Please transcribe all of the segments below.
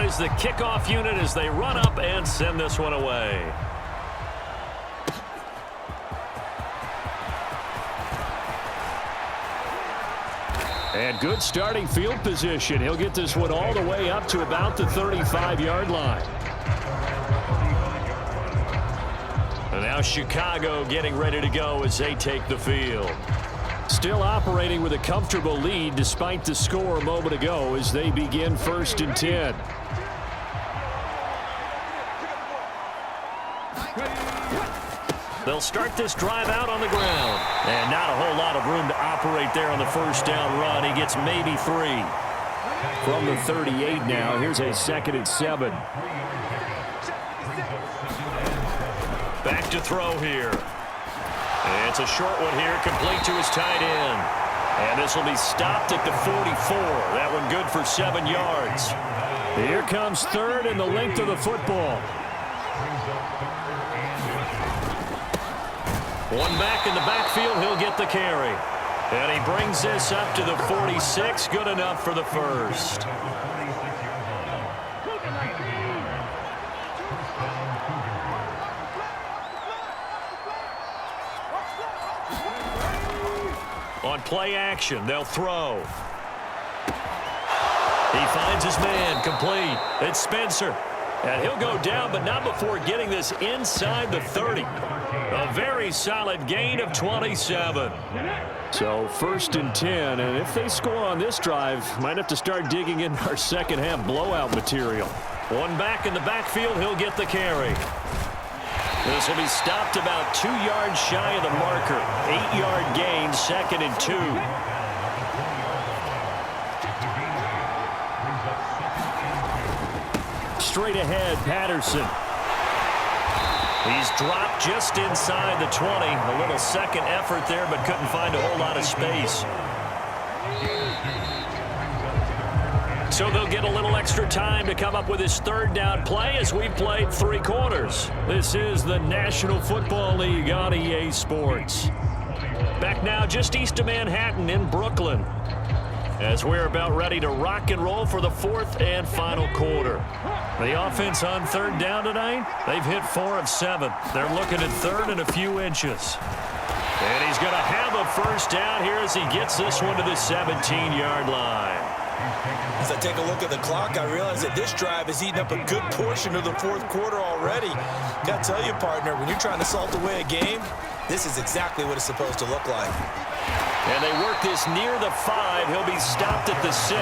out is the kickoff unit as they run up and send this one away. And good starting field position. He'll get this one all the way up to about the 35-yard line. And now Chicago getting ready to go as they take the field. Still operating with a comfortable lead despite the score a moment ago as they begin 1st and 10. They'll start this drive out on the ground. And not a whole lot of room to operate there on the first down run. He gets maybe 3. From the 38 now, here's a 2nd and 7. Back to throw here. And it's a short one here, complete to his tight end. And this will be stopped at the 44. That one good for 7 yards. Here comes 3rd and the length of the football. One back in the backfield, he'll get the carry. And he brings this up to the 46, good enough for the first. On play action, they'll throw. He finds his man, complete. It's Spencer. And he'll go down, but not before getting this inside the 30. A very solid gain of 27. So 1st and 10, and if they score on this drive, might have to start digging in our second half blowout material. One back in the backfield, he'll get the carry. This will be stopped about 2 yards shy of the marker. 8-yard gain, 2nd and 2. Straight ahead, Patterson. He's dropped just inside the 20. A little second effort there, but couldn't find a whole lot of space. So they'll get a little extra time to come up with his 3rd down play as we've played 3 quarters. This is the National Football League on EA Sports. Back now just east of Manhattan in Brooklyn, as we're about ready to rock and roll for the 4th and final quarter. The offense on 3rd down tonight, they've hit 4 of 7. They're looking at 3rd and a few inches. And he's going to have a first down here as he gets this one to the 17-yard line. As I take a look at the clock, I realize that this drive has eaten up a good portion of the 4th quarter already. Got to tell you, partner, when you're trying to salt away a game, this is exactly what it's supposed to look like. And they work this near the 5. He'll be stopped at the 6.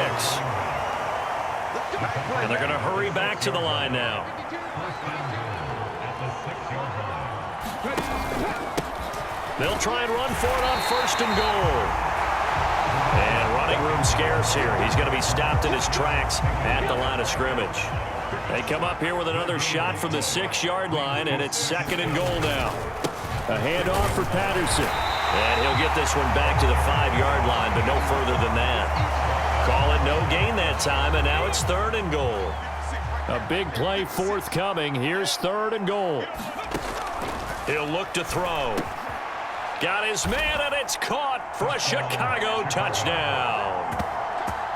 And they're going to hurry back to the line now. They'll try and run for it on 1st and goal. And running room scarce here. He's going to be stopped in his tracks at the line of scrimmage. They come up here with another shot from the 6-yard line, and it's 2nd and goal now. A handoff for Patterson. And he'll get this one back to the 5-yard line, but no further than that. Call it no gain that time, and now it's 3rd and goal. A big play forthcoming. Here's 3rd and goal. He'll look to throw. Got his man, and it's caught for a Chicago touchdown.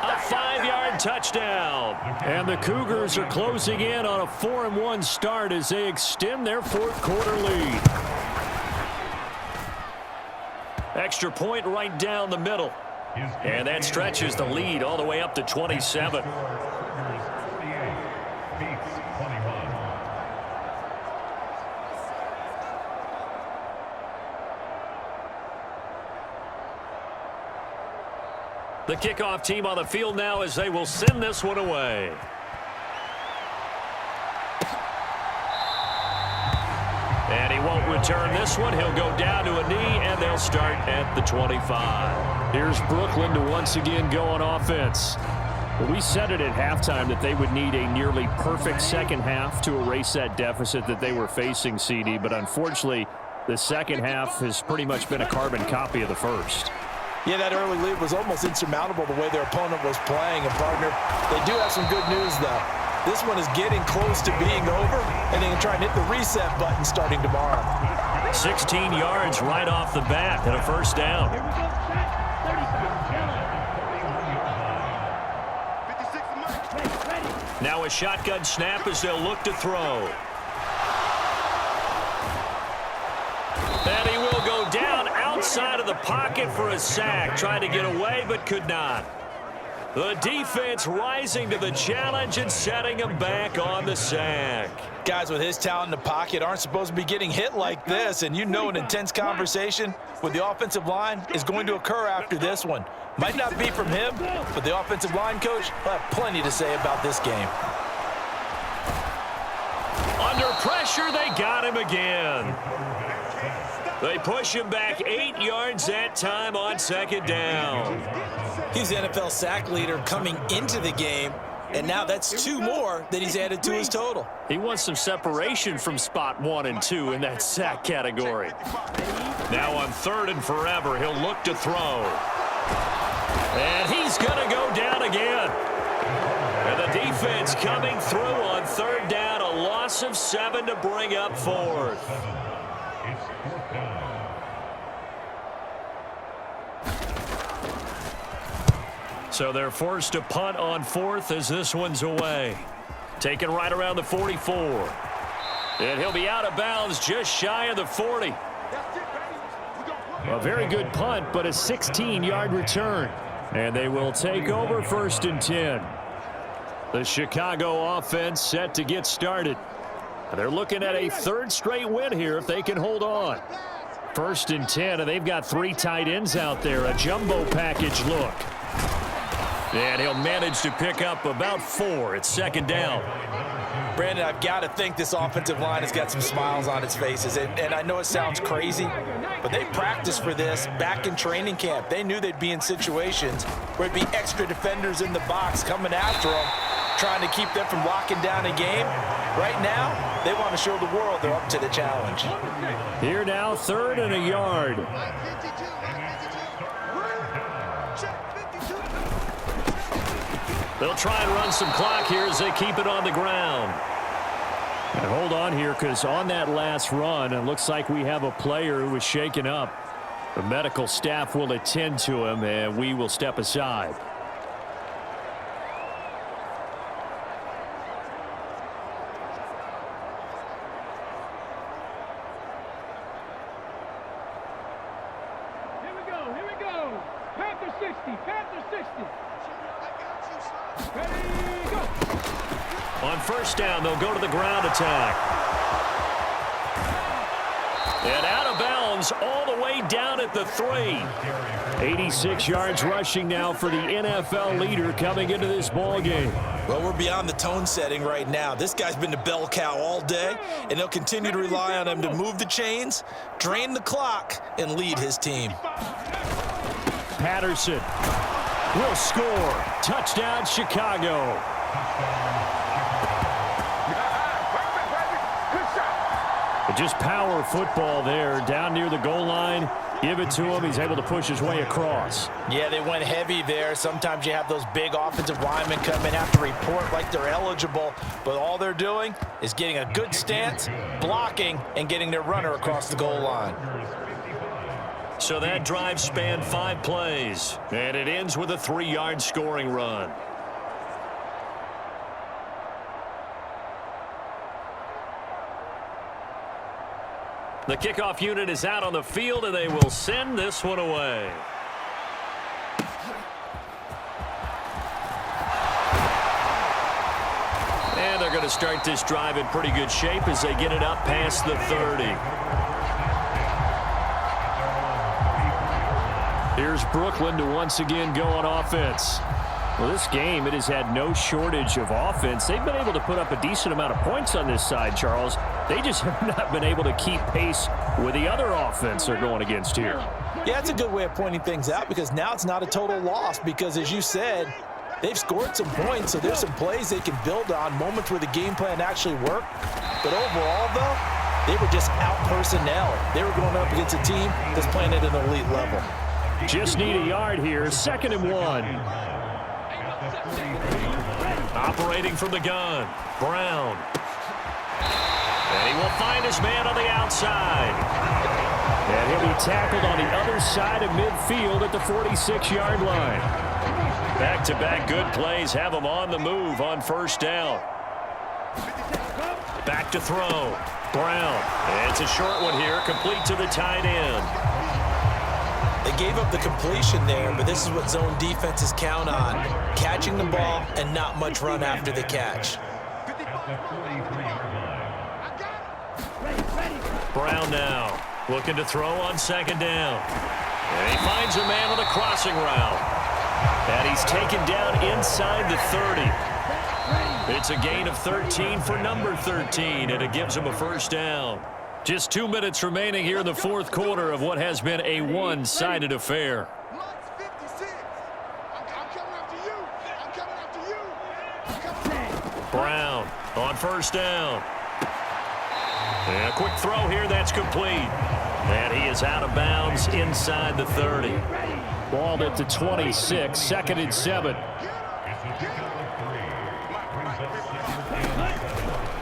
A 5-yard touchdown. And the Cougars are closing in on a 4-1 start as they extend their 4th quarter lead. Extra point right down the middle. And that stretches the lead all the way up to 27. The kickoff team on the field now as they will send this one away. And he won't return this one. He'll go down to a knee, and they'll start at the 25. Here's Brooklyn to once again go on offense. Well, we said it at halftime that they would need a nearly perfect second half to erase that deficit that they were facing, CD. But unfortunately, the second half has pretty much been a carbon copy of the first. Yeah, that early lead was almost insurmountable the way their opponent was playing. And, partner, they do have some good news, though. This one is getting close to being over, and they can try and hit the reset button starting tomorrow. 16 yards right off the bat and a first down. Now a shotgun snap as they'll look to throw. And he will go down outside of the pocket for a sack. Tried to get away but could not. The defense rising to the challenge and setting him back on the sack. Guys with his talent in the pocket aren't supposed to be getting hit like this, and you know an intense conversation with the offensive line is going to occur after this one. Might not be from him, but the offensive line coach will have plenty to say about this game. Under pressure, they got him again. They push him back 8 yards that time on second down. He's the NFL sack leader coming into the game, and now that's 2 more that he's added to his total. He wants some separation from spot 1 and 2 in that sack category. Now on 3rd and forever, he'll look to throw. And he's going to go down again. And the defense coming through on 3rd down, a loss of 7 to bring up 4th. So they're forced to punt on 4th as this one's away. Taken right around the 44. And he'll be out of bounds just shy of the 40. A very good punt, but a 16-yard return. And they will take over 1st and 10. The Chicago offense set to get started. They're looking at a 3rd straight win here if they can hold on. 1st and 10, and they've got 3 tight ends out there. A jumbo package look. And he'll manage to pick up about 4 at 2nd down. Brandon, I've got to think this offensive line has got some smiles on its faces. And I know it sounds crazy, but they practiced for this back in training camp. They knew they'd be in situations where it'd be extra defenders in the box coming after them, trying to keep them from locking down a game. Right now, they want to show the world they're up to the challenge. Here now, 3rd and a yard. They'll try and run some clock here as they keep it on the ground. And hold on here, because on that last run, it looks like we have a player who was shaken up. The medical staff will attend to him, and we will step aside. Here we go. Panther 60, Panther 60. Ready, go. On 1st down, they'll go to the ground attack. And out of bounds all the way down at the 3. 86 yards rushing now for the NFL leader coming into this ball game. Well, we're beyond the tone setting right now. This guy's been the bell cow all day, and they'll continue to rely on him to move the chains, drain the clock, and lead his team. Patterson will score. Touchdown, Chicago. Just power football there down near the goal line. Give it to him. He's able to push his way across. Yeah, they went heavy there. Sometimes you have those big offensive linemen come in, have to report like they're eligible, but all they're doing is getting a good stance, blocking, and getting their runner across the goal line. So that drive spanned 5 plays, and it ends with a 3-yard scoring run. The kickoff unit is out on the field, and they will send this one away. And they're going to start this drive in pretty good shape as they get it up past the 30. Here's Brooklyn to once again go on offense. Well, this game, it has had no shortage of offense. They've been able to put up a decent amount of points on this side, Charles. They just have not been able to keep pace with the other offense they're going against here. Yeah, it's a good way of pointing things out because now it's not a total loss because, as you said, they've scored some points, so there's some plays they can build on, moments where the game plan actually worked. But overall, though, they were just out-personnel. They were going up against a team that's playing at an elite level. Just need a yard here, 2nd and 1. Operating from the gun, Brown. And he will find his man on the outside. And he'll be tackled on the other side of midfield at the 46-yard line. Back-to-back good plays have them on the move on first down. Back to throw. Brown. It's a short one here, complete to the tight end. They gave up the completion there, but this is what zone defenses count on. Catching the ball and not much run after the catch. Brown now looking to throw on second down. And he finds a man on the crossing route. And he's taken down inside the 30. It's a gain of 13 for number 13, and it gives him a first down. Just 2 minutes remaining here in the fourth quarter of what has been a one-sided affair. Brown on first down. And a quick throw here that's complete. And he is out of bounds inside the 30. Ball at the 26, 2nd and 7.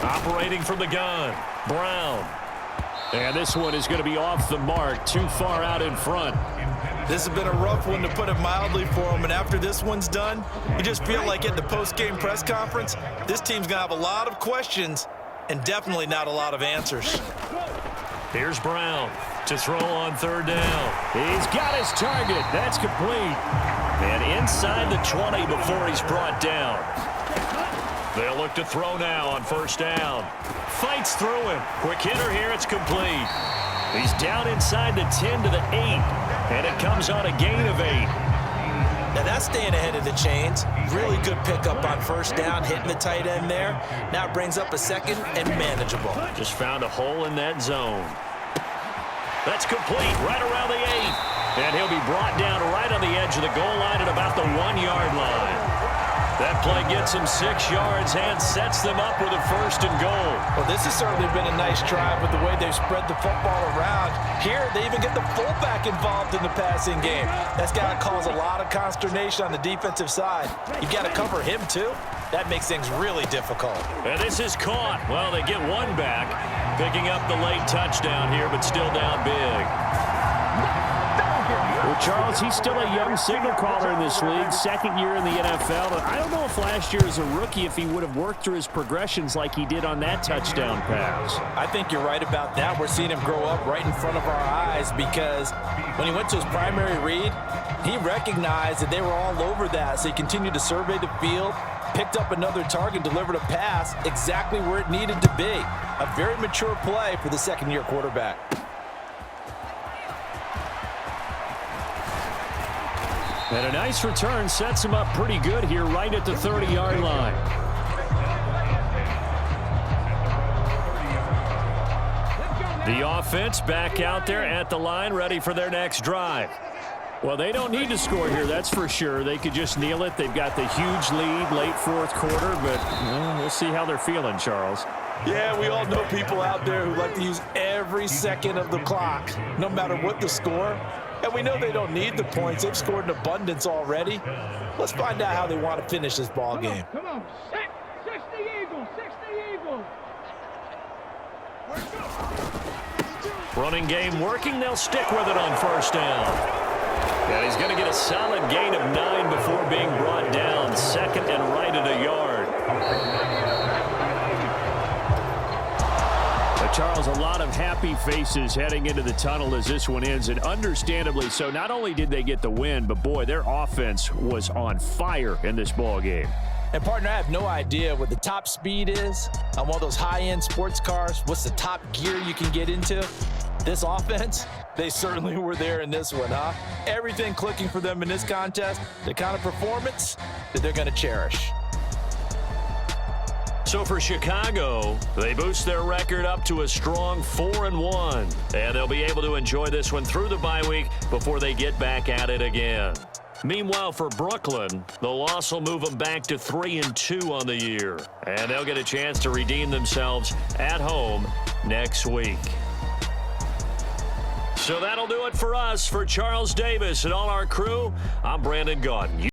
Operating from the gun, Brown. And this one is going to be off the mark, too far out in front. This has been a rough one, to put it mildly, for him. And after this one's done, you just feel like at the post-game press conference, this team's going to have a lot of questions and definitely not a lot of answers. Here's Brown to throw on third down. He's got his target. That's complete. And inside the 20 before he's brought down. They'll look to throw now on first down. Fights through him. Quick hitter here. It's complete. He's down inside the 10 to the 8. And it comes on a gain of 8. Now that's staying ahead of the chains. Really good pickup on first down, hitting the tight end there. Now it brings up a second and manageable. Just found a hole in that zone. That's complete right around the 8. And he'll be brought down right on the edge of the goal line at about the 1-yard line. That play gets him 6 yards and sets them up with a first and goal. Well, this has certainly been a nice drive with the way they've spread the football around. Here, they even get the fullback involved in the passing game. That's got to cause a lot of consternation on the defensive side. You've got to cover him, too. That makes things really difficult. And this is caught. Well, they get one back, picking up the late touchdown here, but still down big. Well, Charles, he's still a young signal caller in this league, 2nd year in the NFL. But I don't know if last year as a rookie, if he would have worked through his progressions like he did on that touchdown pass. I think you're right about that. We're seeing him grow up right in front of our eyes, because when he went to his primary read, he recognized that they were all over that. So he continued to survey the field, picked up another target, delivered a pass exactly where it needed to be. A very mature play for the second-year quarterback. And a nice return sets him up pretty good here right at the 30-yard line. The offense back out there at the line, ready for their next drive. Well, they don't need to score here, that's for sure. They could just kneel it. They've got the huge lead late fourth quarter, but we'll see how they're feeling, Charles. Yeah, we all know people out there who like to use every second of the clock, no matter what the score. And we know they don't need the points. They've scored in abundance already. Let's find out how they want to finish this ball game. Come on, 60 Eagles, 60 Eagles. Running game working. They'll stick with it on first down. And he's going to get a solid gain of 9 before being brought down. 2nd and right at a yard. Charles, a lot of happy faces heading into the tunnel as this one ends, and understandably so. Not only did they get the win, but boy, their offense was on fire in this ball game. And partner, I have no idea what the top speed is on one of those high-end sports cars. What's the top gear you can get into? This offense, they certainly were there in this one, huh? Everything clicking for them in this contest, the kind of performance that they're going to cherish. So for Chicago, they boost their record up to a strong 4-1. And they'll be able to enjoy this one through the bye week before they get back at it again. Meanwhile, for Brooklyn, the loss will move them back to 3-2 on the year. And they'll get a chance to redeem themselves at home next week. So that'll do it for us. For Charles Davis and all our crew, I'm Brandon Gaudin.